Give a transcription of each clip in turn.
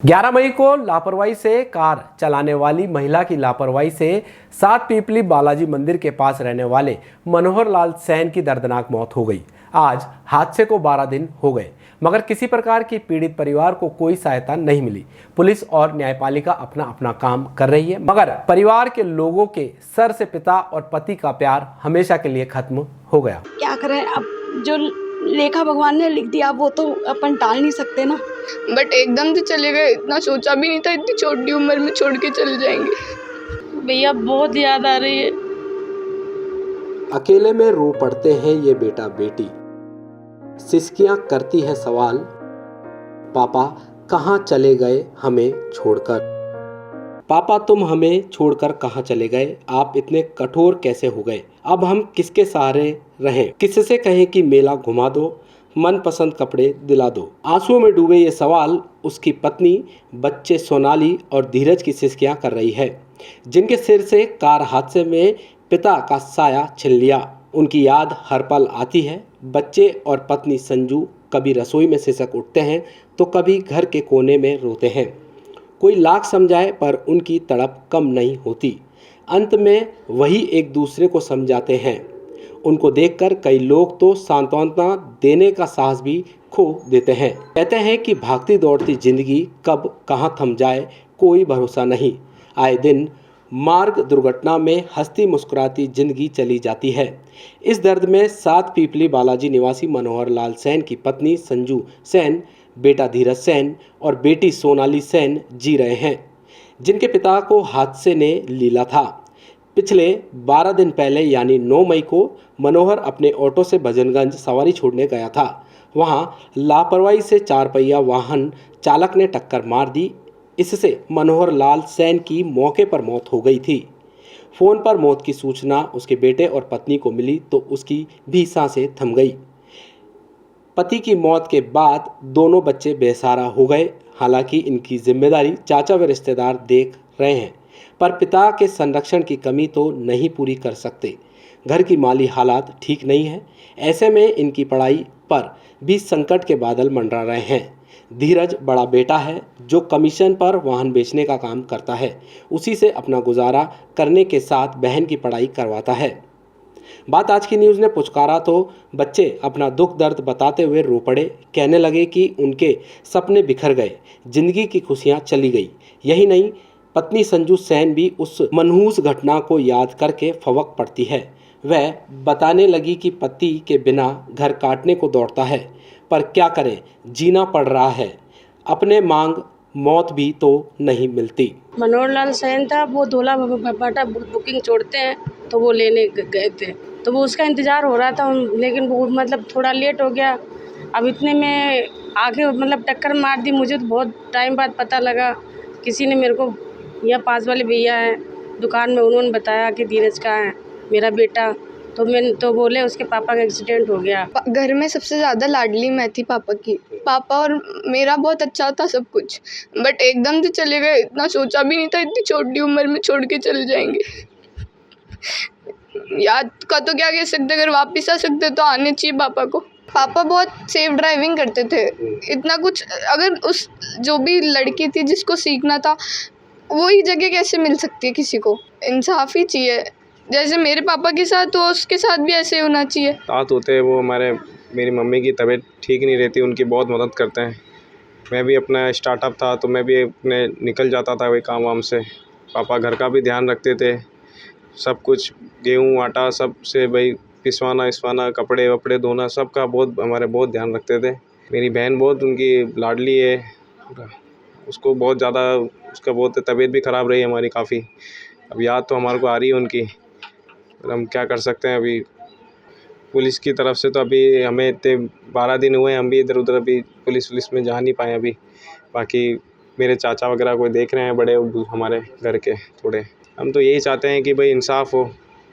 11 मई को लापरवाही से कार चलाने वाली महिला की लापरवाही से सात पीपली बालाजी मंदिर के पास रहने वाले मनोहर लाल सैन की दर्दनाक मौत हो गई। आज हादसे को 12 दिन हो गए मगर किसी प्रकार की पीड़ित परिवार को कोई सहायता नहीं मिली। पुलिस और न्यायपालिका अपना अपना काम कर रही है मगर परिवार के लोगों के सर से पिता और पति का प्यार हमेशा के लिए खत्म हो गया। क्या करें, अब जो लेखा भगवान ने लिख दिया वो तो अपन टाल नहीं सकते ना। बट एकदम से चले गए, इतना सोचा भी नहीं था इतनी छोटी उम्र में छोड़ के चले जाएंगे। भैया बहुत याद आ रही है। अकेले में रो पड़ते हैं ये बेटा बेटी, सिसकियां करती है सवाल, पापा कहाँ चले गए हमें छोड़कर। पापा तुम हमें छोड़कर कहाँ चले गए, आप इतने कठोर कैसे हो गए। अब हम किसके सहारे रहें, किससे कहें कि मेला घुमा दो, मनपसंद कपड़े दिला दो। आंसुओं में डूबे ये सवाल उसकी पत्नी, बच्चे सोनाली और धीरज की सिसकियां कर रही है, जिनके सिर से कार हादसे में पिता का साया छिन लिया। उनकी याद हर पल आती है। बच्चे और पत्नी संजू कभी रसोई में सिसक उठते हैं तो कभी घर के कोने में रोते हैं। कोई लाख समझाए पर उनकी तड़प कम नहीं होती। अंत में वही एक दूसरे को समझाते हैं। उनको देखकर कई लोग तो सांत्वना देने का साहस भी खो देते हैं। कहते हैं कि भागती दौड़ती जिंदगी कब कहाँ थम जाए कोई भरोसा नहीं। आए दिन मार्ग दुर्घटना में हंसती मुस्कुराती जिंदगी चली जाती है। इस दर्द में सात पीपली बालाजी निवासी मनोहर लाल सैन की पत्नी संजू सैन, बेटा धीरज सैन और बेटी सोनाली सैन जी रहे हैं, जिनके पिता को हादसे ने लीला था। पिछले 12 दिन पहले यानी 9 मई को मनोहर अपने ऑटो से भजनगंज सवारी छोड़ने गया था। वहां लापरवाही से 4 पहिया वाहन चालक ने टक्कर मार दी। इससे मनोहर लाल सैन की मौके पर मौत हो गई थी। फोन पर मौत की सूचना उसके बेटे और पत्नी को मिली तो उसकी भी सांसें थम गई। पति की मौत के बाद दोनों बच्चे बेसहारा हो गए। हालांकि इनकी जिम्मेदारी चाचा व रिश्तेदार देख रहे हैं, पर पिता के संरक्षण की कमी तो नहीं पूरी कर सकते। घर की माली हालात ठीक नहीं है। ऐसे में इनकी पढ़ाई पर भी संकट के बादल मंडरा रहे हैं। धीरज बड़ा बेटा है जो कमीशन पर वाहन बेचने का काम करता है। उसी से अपना गुजारा करने के साथ बहन की पढ़ाई करवाता है। बात आज की न्यूज़ ने पुचकारा तो बच्चे अपना दुख दर्द बताते हुए रो पड़े। कहने लगे कि उनके सपने बिखर गए, जिंदगी की खुशियां चली गई। यही नहीं, पत्नी संजू सैन भी उस मनहूस घटना को याद करके फवक पड़ती है। वह बताने लगी कि पति के बिना घर काटने को दौड़ता है, पर क्या करें, जीना पड़ रहा है। अपने मांग मौत भी तो नहीं मिलती। मनोहर लाल सैन था, वो धोला बाटा बुकिंग छोड़ते हैं तो वो लेने गए थे, तो वो उसका इंतज़ार हो रहा था, लेकिन वो मतलब थोड़ा लेट हो गया। अब इतने में आगे मतलब टक्कर मार दी। मुझे तो बहुत टाइम बाद पता लगा, किसी ने मेरे को, यहाँ पास वाले भैया हैं दुकान में, उन्होंने बताया कि धीरज का है मेरा बेटा। तो मैं तो बोले उसके पापा का एक्सीडेंट हो गया। घर में सबसे ज़्यादा लाडली मैं थी पापा की। पापा और मेरा बहुत अच्छा था सब कुछ, बट एकदम से चले गए, इतना सोचा भी नहीं था इतनी छोटी उम्र में छोड़ के चले जाएंगे। याद का तो क्या कह सकते, अगर वापस आ सकते तो आने चाहिए पापा को। पापा बहुत सेफ ड्राइविंग करते थे। इतना कुछ, अगर उस जो भी लड़की थी जिसको सीखना था वही जगह कैसे मिल सकती है किसी को। इंसाफ ही चाहिए, जैसे मेरे पापा के साथ हो उसके साथ भी ऐसे होना चाहिए। साथ होते हैं वो। मेरी मम्मी की तबीयत ठीक नहीं रहती, उनकी बहुत मदद करते हैं। मैं भी अपना स्टार्टअप था तो मैं भी अपने निकल जाता था वही काम वाम से। पापा घर का भी ध्यान रखते थे, सब कुछ गेहूँ आटा सब से भाई पिसवाना कपड़े वपड़े धोना सबका बहुत ध्यान रखते थे। मेरी बहन बहुत उनकी लाडली है, उसको बहुत ज़्यादा, उसका बहुत तबीयत भी ख़राब रही हमारी काफ़ी। अब याद तो हमारे को आ रही है उनकी, और हम क्या कर सकते हैं। अभी पुलिस की तरफ से तो अभी हमें इतने 12 दिन हुए, हम भी इधर उधर अभी पुलिस में जा नहीं पाए अभी। बाकी मेरे चाचा वगैरह कोई देख रहे हैं, बड़े हमारे घर के थोड़े। हम तो यही चाहते हैं कि भाई इंसाफ हो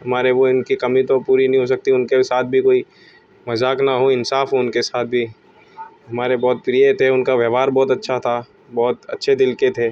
हमारे। वो इनकी कमी तो पूरी नहीं हो सकती, उनके साथ भी कोई मजाक ना हो, इंसाफ हो उनके साथ भी। हमारे बहुत प्रिय थे, उनका व्यवहार बहुत अच्छा था, बहुत अच्छे दिल के थे।